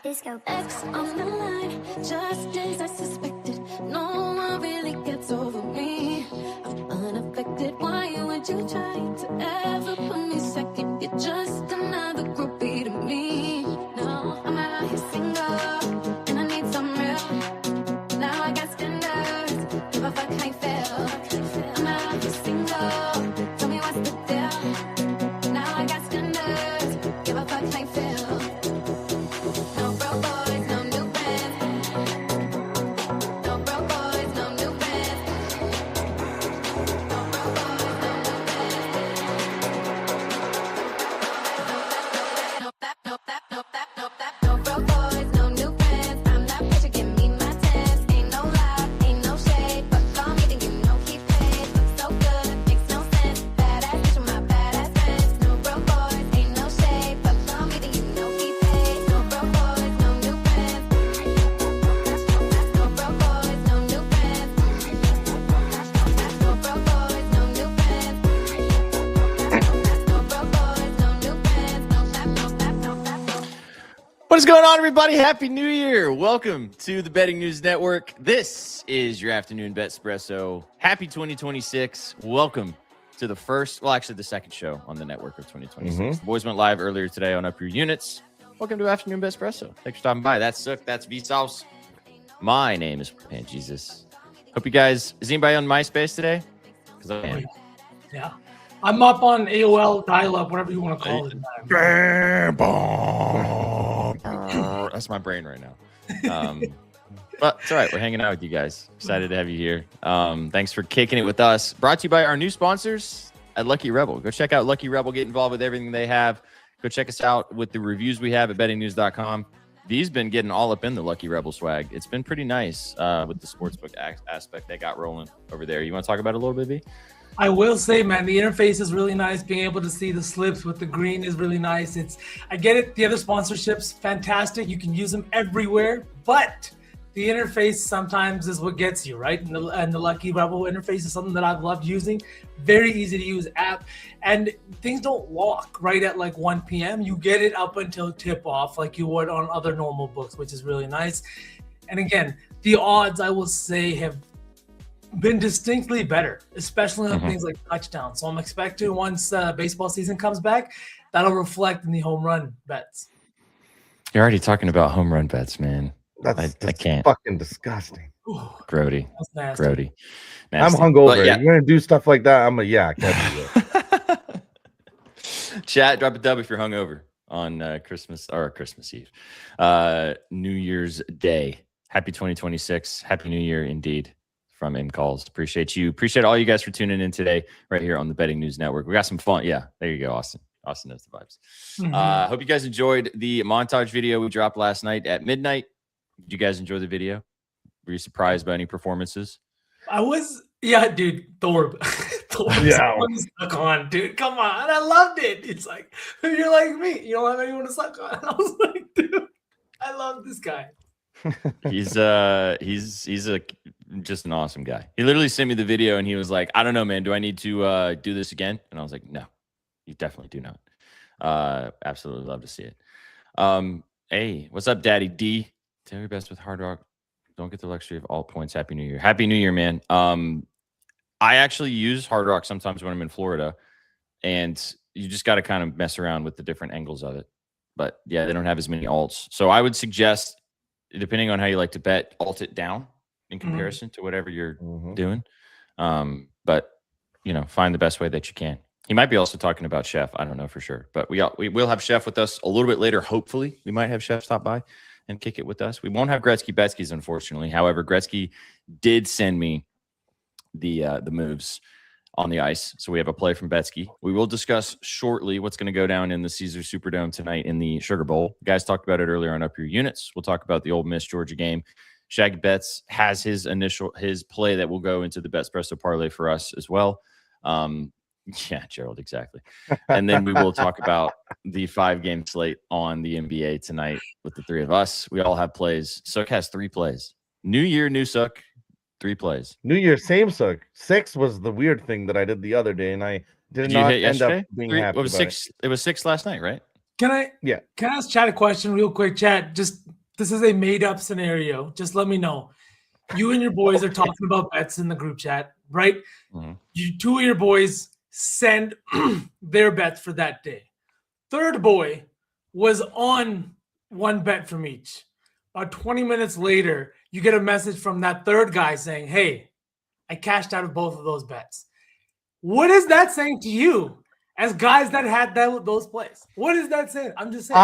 Disco X on the line, just as I suspected. No one really gets over me. I'm unaffected. Why would you try to ever put me second? You're just another groupie to me. No, I'm out here single, and I need some real. Now I got standards, give a fuck how you feel. I'm out here single, tell me what's the deal. Now I got standards, give a fuck how you feel. What is going on, everybody? Happy New Year. Welcome to the Betting News Network. This is your afternoon Betspresso. Happy 2026. Welcome to the second show on the network of 2026. The boys went live earlier today on Up Your Units. Welcome to Afternoon Betspresso. Thanks for stopping by. That's Sook. That's Vsauce. My name is Pan Jesus. Hope you guys, is anybody on MySpace today? Because I am. Yeah. I'm up on AOL dial-up, whatever you want to call it. That's my brain right now. But it's all right. We're hanging out with you guys. Excited to have you here. Thanks for kicking it with us. Brought to you by our new sponsors at Lucky Rebel. Go check out Lucky Rebel. Get involved with everything they have. Go check us out with the reviews we have at bettingnews.com. V's been getting all up in the Lucky Rebel swag. It's been pretty nice with the sportsbook aspect they got rolling over there. You want to talk about it a little bit, V? I will say, man, the interface is really nice. Being able to see the slips with the green is really nice. I get it. The other sponsorships, fantastic. You can use them everywhere, but the interface sometimes is what gets you, right? And the Lucky Rebel interface is something that I've loved using. Very easy to use app, and things don't lock right at like 1 p.m. You get it up until tip off like you would on other normal books, which is really nice. And again, the odds, I will say, have been distinctly better, especially on things like touchdowns. So I'm expecting once baseball season comes back, that'll reflect in the home run bets. You're already talking about home run bets, man. I can't. Fucking disgusting. Grody. Grody. I'm hungover. Yeah. You're going to do stuff like that? I'm a yak. Chat, drop a dub if you're hungover on Christmas Eve. New Year's Day. Happy 2026. Happy New Year indeed. From M Calls. Appreciate you. Appreciate all you guys for tuning in today right here on the Betting News Network. We got some fun. Yeah, there you go, Austin. Austin knows the vibes. Hope you guys enjoyed the montage video we dropped last night at midnight. Did you guys enjoy the video? Were you surprised by any performances? I was, dude. Thorpe. Yeah. Stuck on, dude. Come on. I loved it. It's like, if you're like me, you don't have anyone to suck on. I was like, dude, I love this guy. He's just an awesome guy. He literally sent me the video and he was like, I don't know, man, do I need to do this again? And I was like, no, you definitely do not. Absolutely love to see it. Hey, what's up, Daddy D? Tell your best with Hard Rock. Don't get the luxury of all points. Happy New Year. Happy New Year, man. I actually use Hard Rock sometimes when I'm in Florida, and you just got to kind of mess around with the different angles of it. But yeah, they don't have as many alts. So I would suggest, depending on how you like to bet, alt it down in comparison to whatever you're doing. But, find the best way that you can. He might be also talking about Chef. I don't know for sure. But we will have Chef with us a little bit later. Hopefully, we might have Chef stop by and kick it with us. We won't have Gretzky Betsky's, unfortunately. However, Gretzky did send me the moves on the ice. So we have a play from Betsky. We will discuss shortly what's going to go down in the Caesars Superdome tonight in the Sugar Bowl. You guys talked about it earlier on Up Your Units. We'll talk about the Ole Miss Georgia game. Shaggy Betts has his play that will go into the Betspresso parlay for us as well. Yeah, Gerald, exactly. And then we will talk about the 5-game slate on the NBA tonight with the three of us. We all have plays. Sook has 3 plays. New year, new Sook. 3 plays. New Year, same Sook. 6 was the weird thing that I did the other day, and I did not end up being happy. It was 6. It was 6 last night, right? Can I Yeah. Can I ask Chad a question real quick? Chad, just this is a made up scenario. Just let me know. You and your boys are talking about bets in the group chat, right? You two of your boys send their bets for that day. Third boy was on one bet from each. About 20 minutes later, you get a message from that third guy saying, "Hey, I cashed out of both of those bets." What is that saying to you as guys that had those plays? What is that saying? I'm just saying.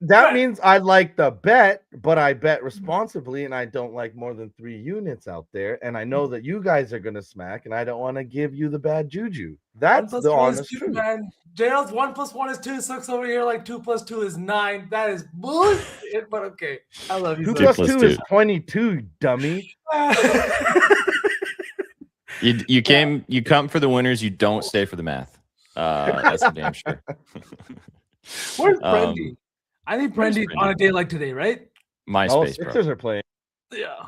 That means I like the bet, but I bet responsibly, and I don't like more than 3 units out there. And I know that you guys are gonna smack, and I don't want to give you the bad juju. That's the honest truth, man. JL's 1 + 1 is 2. Sucks over here like 2 + 2 is 9. That is bullshit, but okay. I love you. 2 + 2 is 22, dummy. You come for the winners. You don't stay for the math. That's for damn sure. Where's Brendy? I think Brendy's on a day like today, right? MySpace, Sixers are playing. Yeah.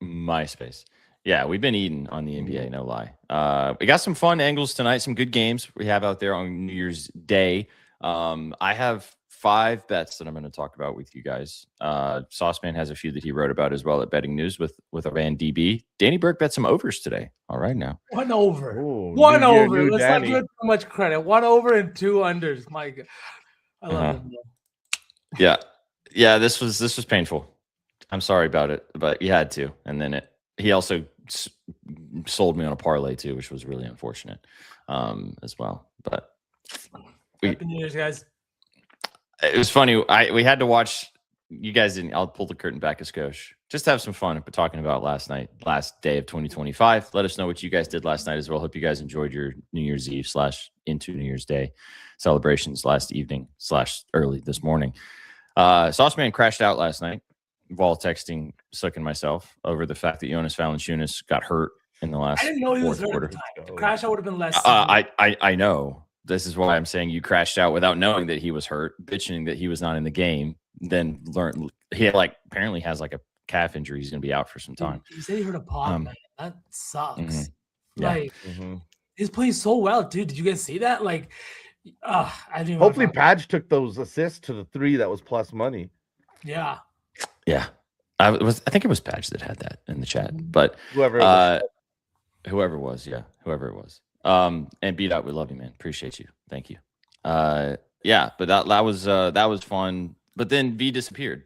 MySpace. Yeah, we've been eating on the NBA, no lie. We got some fun angles tonight, some good games we have out there on New Year's Day. I have 5 bets that I'm going to talk about with you guys. Sauceman has a few that he wrote about as well at Betting News with a Van DB. Danny Burke bet some overs today. All right now. 1 over. Ooh, 1 over. Let's Danny. not give too much credit. 1 over and 2 unders. My God. I love him. Yeah, this was painful. I'm sorry about it, but you had to. And then he also sold me on a parlay too, which was really unfortunate as well. But Happy New Year's, guys. It was funny. We had to watch. You guys didn't. I'll pull the curtain back a skosh. Just have some fun. But talking about last day of 2025. Let us know what you guys did last night as well. Hope you guys enjoyed your New Year's Eve / into New Year's Day celebrations last evening / early this morning. Sauceman crashed out last night while texting Sook and myself over the fact that Jonas Valanciunas got hurt in the last. I didn't know he was hurt quarter. at the time. The crash out would have been less. I know. This is why I'm saying you crashed out without knowing that he was hurt, bitching that he was not in the game. Then learned he apparently has like a calf injury. He's going to be out for some time. You said he hurt a paw, man. That sucks. Yeah. He's playing so well, dude. Did you guys see that? Like, I didn't. Hopefully, Padge took those assists to the 3 that was plus money. Yeah. Yeah. I think it was Padge that had that in the chat, but whoever it was. And beat out, we love you, man. Appreciate you. Thank you. Yeah, but that was fun. But then V disappeared,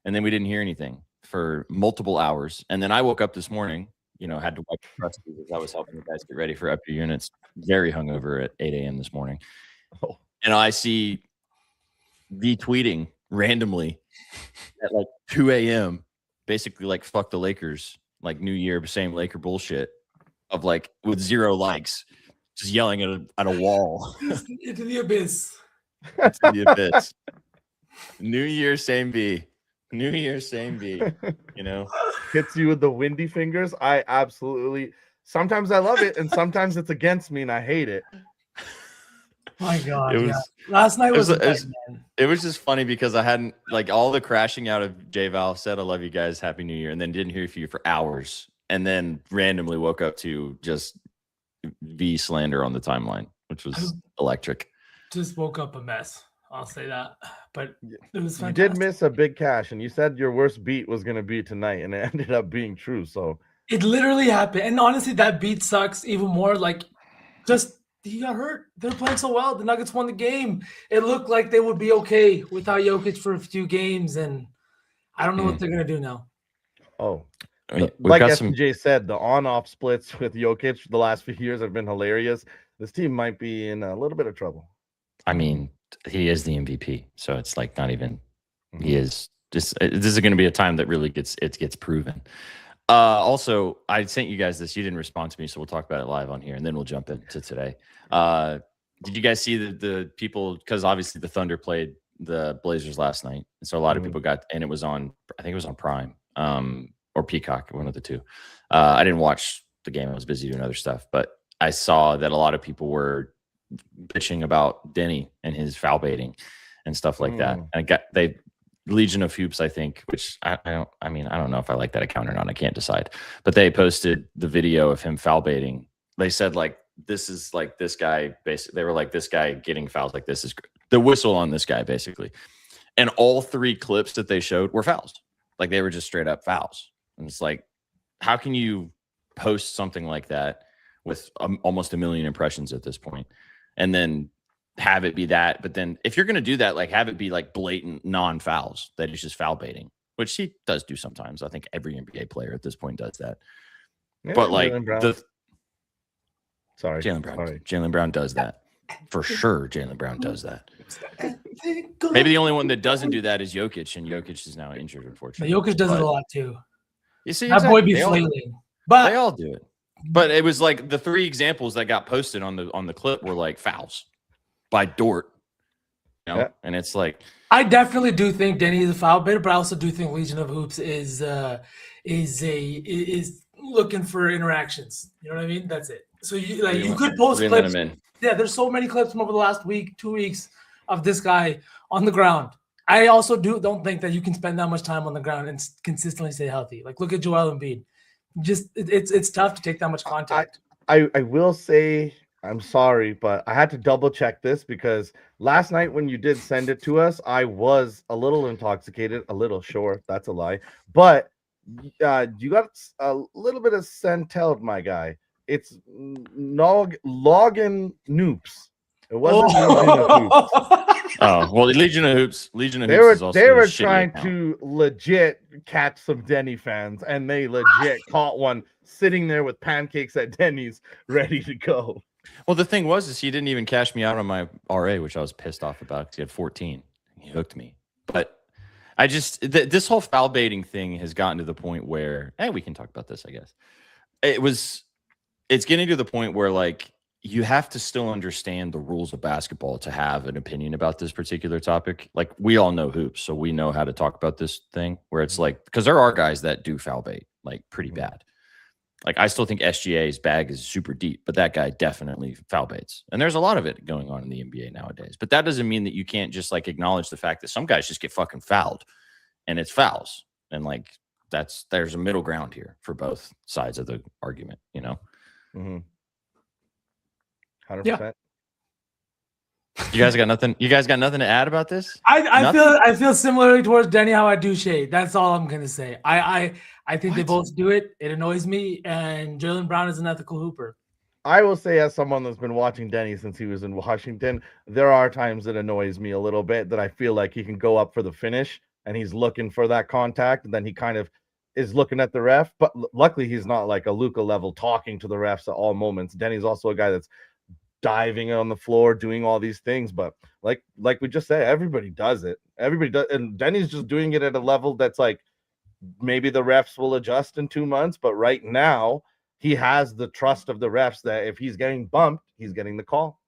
and then we didn't hear anything for multiple hours. And then I woke up this morning, had to watch the press because I was helping the guys get ready for up your units. Very hungover at 8 a.m. this morning, and I see V tweeting randomly at like 2 a.m. basically like fuck the Lakers, like New Year, same Laker bullshit. Of like with 0 likes, just yelling at a wall. Into the abyss. Into the abyss. New Year, same B. New Year, same B. Hits you with the windy fingers. I absolutely. Sometimes I love it, and sometimes it's against me, and I hate it. My God, last night was it was just funny because I hadn't like all the crashing out of J Val said I love you guys, Happy New Year, and then didn't hear from you for hours. And then randomly woke up to just V slander on the timeline, which was electric. Just woke up a mess. I'll say that. But it was fantastic. You did miss a big cash, and you said your worst beat was going to be tonight, and it ended up being true. So it literally happened. And honestly, that beat sucks even more. Like, just he got hurt. They're playing so well. The Nuggets won the game. It looked like they would be okay without Jokic for a few games, and I don't know what they're going to do now. Oh. I mean, like SJ said, the on-off splits with Jokic the last few years have been hilarious. This team might be in a little bit of trouble. I mean, he is the MVP, so it's like not even. He is. This is going to be a time that really gets proven. Also, I sent you guys this. You didn't respond to me, so we'll talk about it live on here, and then we'll jump into today. Did you guys see the people? Because obviously the Thunder played the Blazers last night, and so a lot of people got, and it was on. I think it was on Prime. Or Peacock, one of the two. I didn't watch the game. I was busy doing other stuff. But I saw that a lot of people were bitching about Denny and his foul baiting and stuff like that. And Legion of Hoops, I think, which I don't know if I like that account or not. I can't decide. But they posted the video of him foul baiting. They said, like, this is like this guy. Basically, they were like, this guy getting fouls like this is the whistle on this guy, basically. And all 3 clips that they showed were fouls. Like, they were just straight up fouls. And it's like, how can you post something like that with almost 1 million impressions at this point, and then have it be that? But then if you're going to do that, like, have it be like blatant non-fouls that is just foul baiting, which he does do sometimes. I think every NBA player at this point does that. Yeah, but like Jaylen Brown does that for sure. Jaylen Brown does that. Maybe the only one that doesn't do that is Jokic, and Jokic is now injured, unfortunately. Jokic does it a lot too. You see, that boy be flailing, but they all do it. But it was like the 3 examples that got posted on the clip were like fouls by Dort. You know? Yeah. And it's like, I definitely do think Denny is a foul baiter, but I also do think Legion of Hoops is looking for interactions. You know what I mean? That's it. So you could post clips. Yeah, there's so many clips from over the last week, 2 weeks of this guy on the ground. I also don't think that you can spend that much time on the ground and consistently stay healthy. Like, look at Joel Embiid. Just it's tough to take that much contact. I will say, I'm sorry, but I had to double check this because last night when you did send it to us, I was a little intoxicated, a little sure. That's a lie. But you got a little bit of Centelled, my guy. It's Login Noops. It wasn't Legion of Hoops. Oh, well, Legion of Hoops. They were trying to legit catch some Denny fans, and they legit caught one sitting there with pancakes at Denny's ready to go. Well, the thing was, he didn't even cash me out on my RA, which I was pissed off about because he had 14. He hooked me. But I just, this whole foul baiting thing has gotten to the point where, we can talk about this, I guess. It's getting to the point where, like, you have to still understand the rules of basketball to have an opinion about this particular topic. Like, we all know hoops, so we know how to talk about this thing where it's like, because there are guys that do foul bait, like, pretty bad. Like, I still think SGA's bag is super deep, but that guy definitely foul baits. And there's a lot of it going on in the NBA nowadays. But that doesn't mean that you can't just, like, acknowledge the fact that some guys just get fucking fouled, and it's fouls. And, like, there's a middle ground here for both sides of the argument, you know? Mm-hmm. 100%. Yeah. You guys got nothing to add about this? I feel similarly towards Denny how I do shade. That's all I'm gonna say. I think they both do it. It annoys me, and Jaylen Brown is an ethical hooper. I will say, as someone that's been watching Denny since he was in Washington, there are times it annoys me a little bit that I feel like he can go up for the finish and he's looking for that contact, and then he kind of is looking at the ref. But luckily he's not like a Luka level talking to the refs at all moments. Denny's also a guy that's diving on the floor, doing all these things. But like we just said, everybody does it. Everybody does, and Denny's just doing it at a level that's like, maybe the refs will adjust in 2 months, but right now he has the trust of the refs that if he's getting bumped, he's getting the call.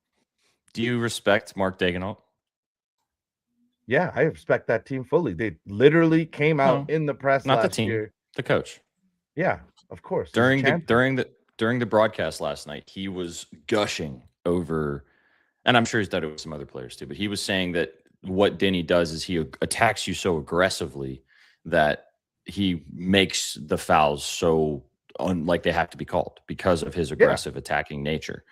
Do you respect Mark Daigneault? Yeah, I respect that team fully. They literally came out in the press not last the team, year. The coach. Yeah, of course. During the broadcast last night, he was gushing over, and I'm sure he's done it with some other players too, but he was saying that what Denny does is he attacks you so aggressively that he makes the fouls so like they have to be called because of his aggressive attacking nature.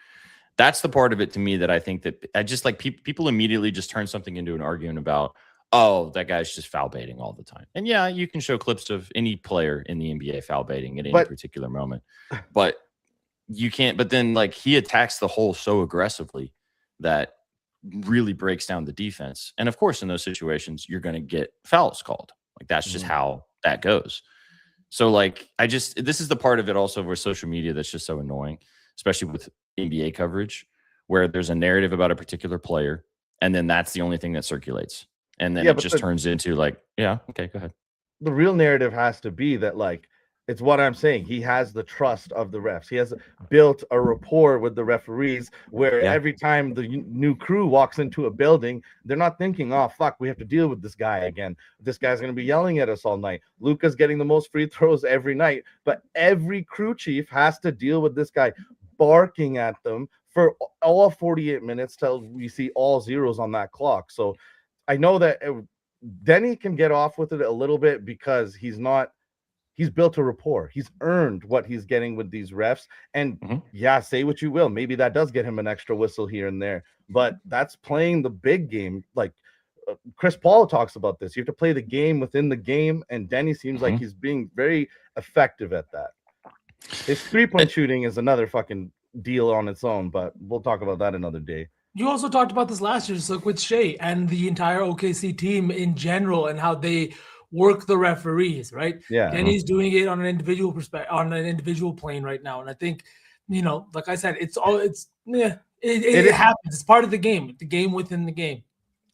That's the part of it to me that I think that I just like people immediately just turn something into an argument about, oh, that guy's just foul baiting all the time. And yeah, you can show clips of any player in the NBA foul baiting at any particular moment, but you can't. But then, like, he attacks the hole so aggressively that really breaks down the defense. And of course, in those situations, you're going to get fouls called. Like, that's just how that goes. So, like, this is the part of it also where social media that's just so annoying, especially with NBA coverage, where there's a narrative about a particular player, and then that's the only thing that circulates. And then it just turns into like, okay, go ahead. The real narrative has to be that, like, it's what I'm saying. He has the trust of the refs. He has built a rapport with the referees where every time the new crew walks into a building, they're not thinking, oh, fuck, we have to deal with this guy again. This guy's going to be yelling at us all night. Luka's getting the most free throws every night. But every crew chief has to deal with this guy barking at them for all 48 minutes till we see all zeros on that clock. So I know that Denny can get off with it a little bit because he's not he's built a rapport. He's earned what he's getting with these refs. And yeah, say what you will, maybe that does get him an extra whistle here and there, but that's playing the big game. Like Chris Paul talks about this. You have to play the game within the game, and Denny seems like he's being very effective at that. His 3-point shooting is another fucking deal on its own, but we'll talk about that another day. You also talked about this last year, just look with Shea and the entire OKC team in general and how they work the referees, right? Yeah. Denny's doing it on an individual perspective, on an individual plane right now. And I think, like I said, it happens. It's part of the game within the game.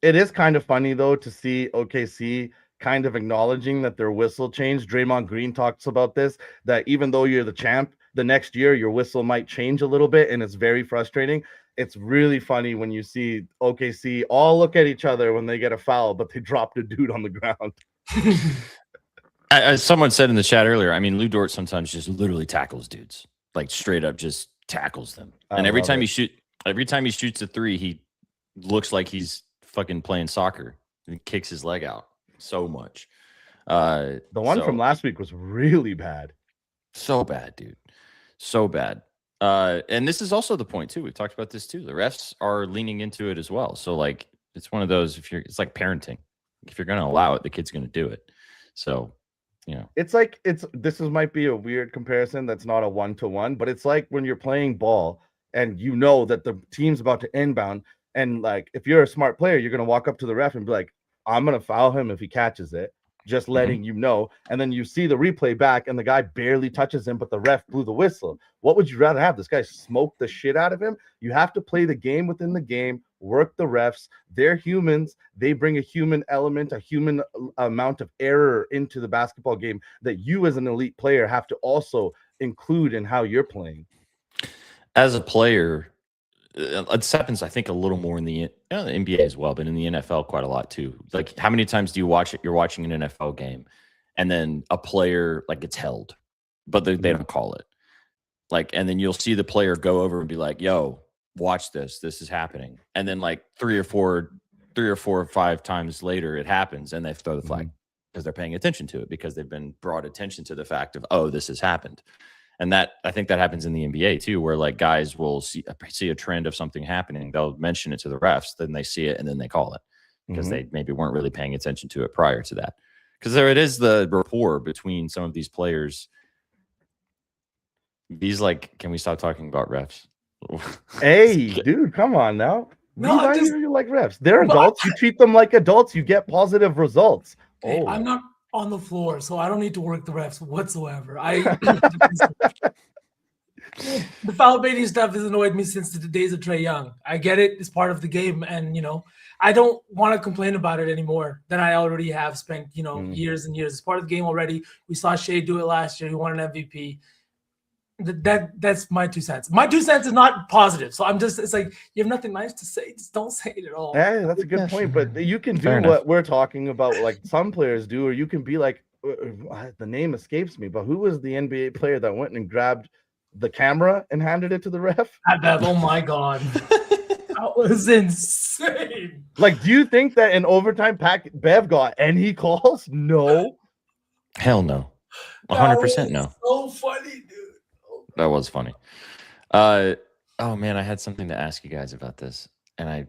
It is kind of funny, though, to see OKC kind of acknowledging that their whistle changed. Draymond Green talks about this, that even though you're the champ, the next year your whistle might change a little bit, and it's very frustrating. It's really funny when you see OKC all look at each other when they get a foul, but they dropped a dude on the ground. As someone said in the chat earlier, I mean, Lou Dort sometimes just literally tackles dudes, like straight up just tackles them. And every time he shoots a three, he looks like he's fucking playing soccer. He kicks his leg out so much. The one from last week was really bad. So bad, dude. So bad. And this is also the point too. We've talked about this too. The refs are leaning into it as well. So like, it's one of those, it's like parenting. If you're going to allow it, the kid's going to do it. So, it's like, this might be a weird comparison. That's not a 1-to-1, but it's like when you're playing ball and you know that the team's about to inbound. And like, if you're a smart player, you're going to walk up to the ref and be like, I'm going to foul him if he catches it. Just letting you know. And then you see the replay back and the guy barely touches him, but the ref blew the whistle. What would you rather have? This guy smoke the shit out of him? You have to play the game within the game, work the refs. They're humans. They bring a human element, a human amount of error into the basketball game that you as an elite player have to also include in how you're playing. As a player, it happens, I think, a little more in the NBA as well, but in the NFL quite a lot too. Like, how many times do you watch it? You're watching an NFL game, and then a player like gets held, but they don't call it. Like, and then you'll see the player go over and be like, "Yo, watch this. This is happening." And then like three or four or five times later, it happens, and they throw the flag because they're paying attention to it, because they've been brought attention to the fact of, oh, this has happened. And that, I think that happens in the NBA too, where like guys will see a trend of something happening. They'll mention it to the refs, then they see it, and then they call it because they maybe weren't really paying attention to it prior to that. Because there it is, the rapport between some of these players. These like, can we stop talking about refs? Hey, dude, come on now. No, you like refs. They're adults. You treat them like adults. You get positive results. Hey, I'm not on the floor, so I don't need to work the refs whatsoever. The foul baiting stuff has annoyed me since the days of Trae Young. I get it; it's part of the game, and I don't want to complain about it anymore than I already have spent years and years. It's part of the game already. We saw Shea do it last year. He won an MVP. That's my 2 cents. My 2 cents is not positive, so it's like, you have nothing nice to say, just don't say it at all. Hey, that's a good point, but you can do what we're talking about, like some players do, or you can be like, the name escapes me, but who was the NBA player that went and grabbed the camera and handed it to the ref? Oh my god. That was insane. Like, do you think that in overtime Bev got any calls? No. Hell no. 100% no. So funny, dude. That was funny. Oh man, I had something to ask you guys about this, and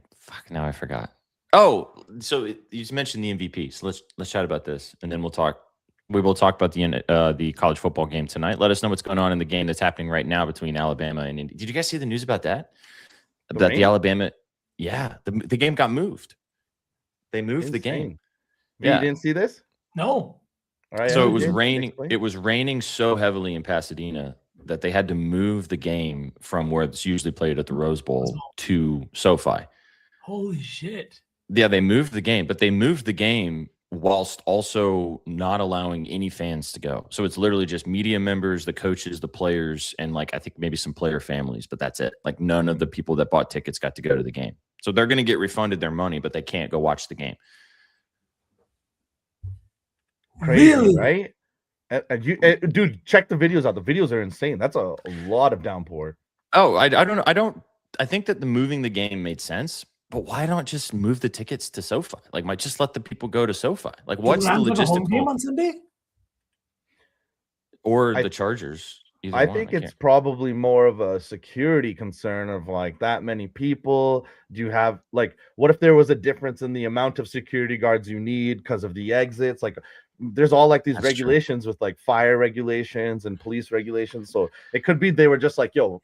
now I forgot. Oh, so you mentioned the MVP. So let's chat about this, and then we will talk about the college football game tonight. Let us know what's going on in the game that's happening right now between Alabama and Indy. Did you guys see the news about that? The Alabama, the game got moved. They moved the game. You didn't see this? No. All right. So it was raining. It was raining so heavily in Pasadena that they had to move the game from where it's usually played at the Rose Bowl to SoFi. Holy shit. Yeah, they moved the game, but they moved the game whilst also not allowing any fans to go. So it's literally just media members, the coaches, the players, and like I think maybe some player families, but that's it. Like none of the people that bought tickets got to go to the game. So they're going to get refunded their money, but they can't go watch the game. Crazy, really? Right? Dude, check the videos out. The videos are insane. That's a lot of downpour. Oh, I don't know. I think that the moving the game made sense, but why not just move the tickets to SoFi? Like, just let the people go to SoFi. Like, what's the logistical game on Sunday? or the Chargers. Either I one, think it's can't- probably more of a security concern of like that many people. Do you have like what if there was a difference in the amount of security guards you need because of the exits? Like there's all like these That's true. regulations with like fire regulations and police regulations. So it could be they were just like, yo,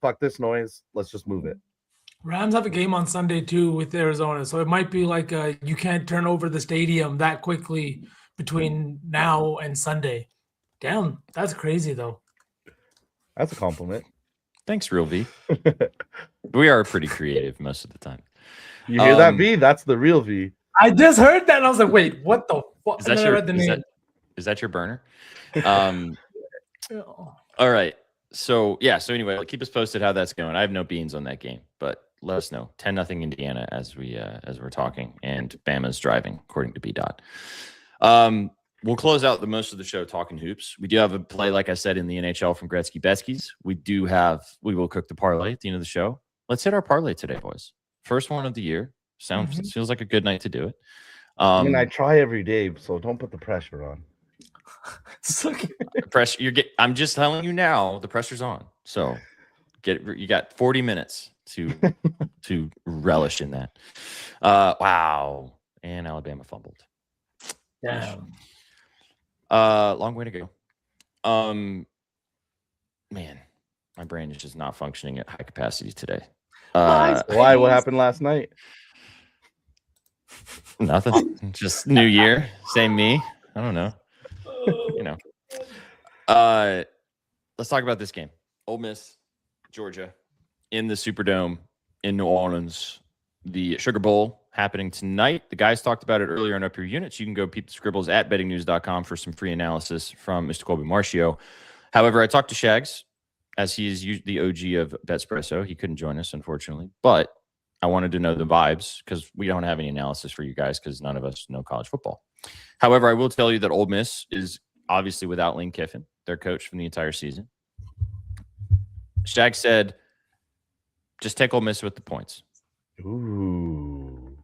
fuck this noise. Let's just move it. Rams have a game on Sunday too with Arizona, so it might be like you can't turn over the stadium that quickly between now and Sunday. Damn, that's crazy though. That's a compliment. Thanks, Real V. We are pretty creative most of the time. You hear that, V? That's the real V. I just heard that and I was like, wait, what the fuck? Is that your burner? All right. So anyway, keep us posted how that's going. I have no beans on that game, but let us know. 10-0 Indiana as we're talking, and Bama's driving according to B. We'll close out the most of the show talking hoops. We do have a play, like I said, in the NHL from Gretzky Betskis. We will cook the parlay at the end of the show. Let's hit our parlay today, boys. First one of the year. Feels like a good night to do it. I mean, I try every day, so don't put the pressure on. Pressure. I'm just telling you now, the pressure's on. So you got 40 minutes to relish in that. Wow. And Alabama fumbled. Damn. Long way to go. Man, my brain is just not functioning at high capacity today. Why? What happened last night? Nothing. Just new year. Same me. I don't know. Let's talk about this game. Ole Miss, Georgia, in the Superdome in New Orleans. The Sugar Bowl happening tonight. The guys talked about it earlier in Up Your Units. You can go peep the scribbles at bettingnews.com for some free analysis from Mr. Colby Marcio. However, I talked to Shags, as he is the OG of Betspresso. He couldn't join us, unfortunately, but I wanted to know the vibes because we don't have any analysis for you guys because none of us know college football. However, I will tell you that Ole Miss is obviously without Lane Kiffin, their coach from the entire season. Shaq said, just take Ole Miss with the points. Ooh.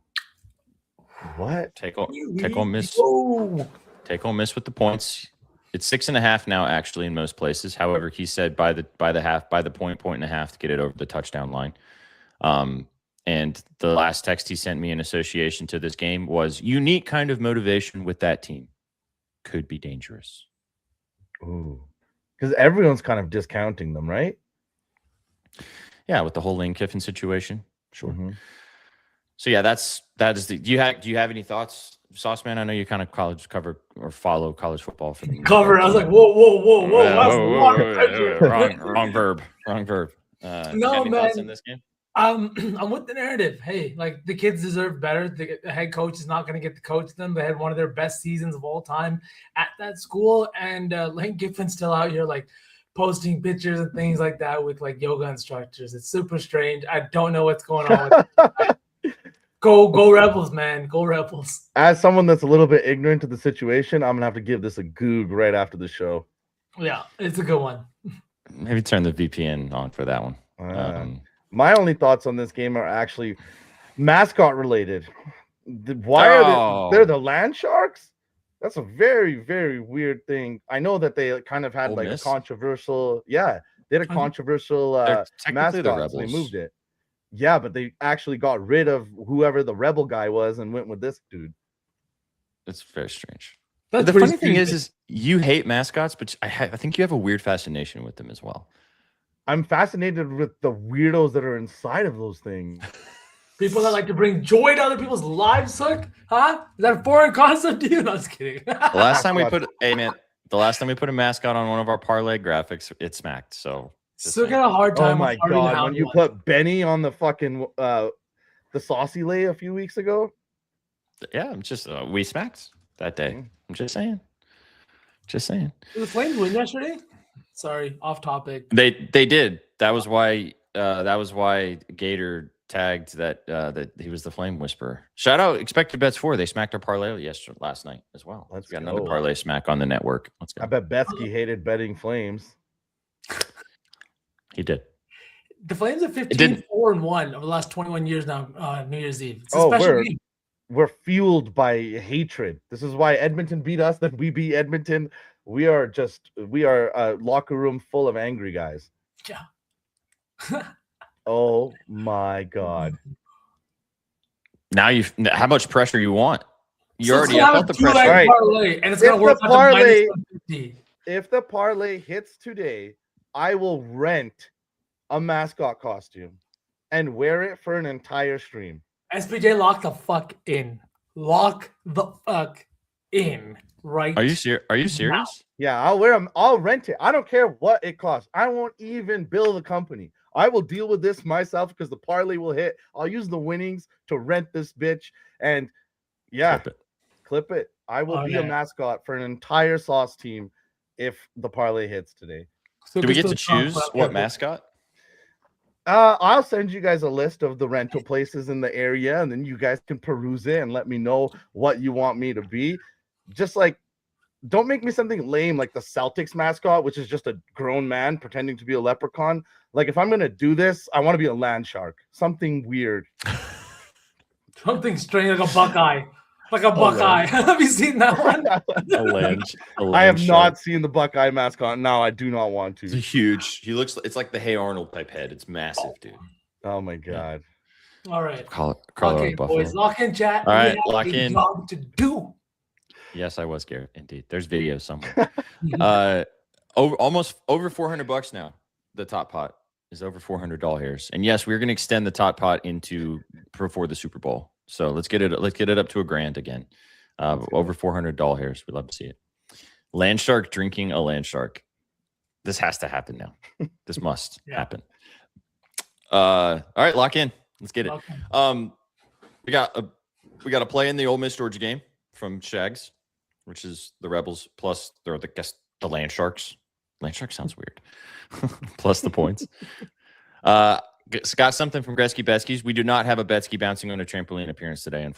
What? Take Ole Miss. Take Ole Miss with the points. It's 6.5 now, actually, in most places. However, he said by the point and a half to get it over the touchdown line. And the last text he sent me in association to this game was unique kind of motivation with that team. Could be dangerous. Ooh. Because everyone's kind of discounting them, right? Yeah, with the whole Lane Kiffin situation. Sure. Mm-hmm. So yeah, that is the. Do you have any thoughts, Sauce Man? I know you kind of follow college football for the cover. I was like, whoa. Wrong verb. No, man. Thoughts in this game? I'm with the narrative. Hey, like the kids deserve better. The head coach is not going to get to coach them. They had one of their best seasons of all time at that school, and Lane Kiffin's still out here like posting pictures and things like that with like yoga instructors. It's super strange. I don't know what's going on with it. Go Rebels, man. Go Rebels. As someone that's a little bit ignorant to the situation, I'm gonna have to give this a goog right after the show. Yeah, it's a good one. Maybe turn the VPN on for that one. My only thoughts on this game are actually mascot related. Why are they're the Land Sharks? That's a very, very weird thing. I know that they kind of had Ole like Miss? a controversial, they had a controversial mascot, so they moved it. Yeah, but they actually got rid of whoever the rebel guy was and went with this dude. It's very strange. That's the pretty funny thing stupid. is you hate mascots, but I think you have a weird fascination with them as well. I'm fascinated with the weirdos that are inside of those things. People that like to bring joy to other people's lives, Hook? Huh? Is that a foreign concept to you? No, I'm just kidding. The last time we put a mascot on one of our parlay graphics, it smacked. So Still got a hard time. Oh my god! When you put Benny on the fucking the saucy lay a few weeks ago, yeah, I'm just we smacked that day. I'm just saying. Did the Flames win yesterday? Sorry, off topic. They did. That was why Gator tagged that he was the Flame Whisperer. Shout out Expected Bets 4. They smacked our parlay last night as well. Let's got go. another parlay smack on the network. Let's go. I bet Betsky hated betting Flames. He did. The Flames are 15-4-1 over the last 21 years now. New Year's Eve. It's a special game. We're fueled by hatred. This is why Edmonton beat us. Then we beat Edmonton. we are a locker room full of angry guys. Yeah. Oh my god. Now how much pressure you want? You So already it's gonna felt have the a pressure. two-leg Right. parlay, and it's gonna If work the out to parlay- -150. If the parlay hits today, I will rent a mascot costume and wear it for an entire stream. SPJ, lock the fuck in. Lock the fuck in. Right. Are you serious? Yeah, I'll wear them. I'll rent it. I don't care what it costs. I won't even bill the company. I will deal with this myself because the parlay will hit. I'll use the winnings to rent this bitch. And yeah, clip it. I will be a mascot for an entire sauce team if the parlay hits today. So Do we get to choose what mascot? I'll send you guys a list of the rental places in the area, and then you guys can peruse it and let me know what you want me to be. Just like, don't make me something lame like the Celtics mascot, which is just a grown man pretending to be a leprechaun. Like, if I'm gonna do this, I want to be a land shark, something weird, something strange, like a Buckeye. Like a Buckeye. Have you seen that one? a land I have shark. not seen the Buckeye mascot. No, I do not want to. It's huge. It's like the Hey Arnold type head. It's massive, dude. Oh my god. All right. Okay, boys, lock in chat. All right, lock a in. Job to do. Yes, I was, Garrett. Indeed. There's video somewhere. Almost over $400 now. The top pot is over $400. And yes, we're going to extend the top pot into before the Super Bowl. So let's get it up to $1,000 again. Over $400. We'd love to see it. Land shark drinking a land shark. This has to happen now. This must happen. All right, lock in. Let's get it. We got a play in the Ole Miss Georgia game from Shags, which is the Rebels plus the Land Sharks. Land Shark sounds weird. Plus the points. Got something from Gretzky Betskis. We do not have a Betsky bouncing on a trampoline appearance today, unfortunately.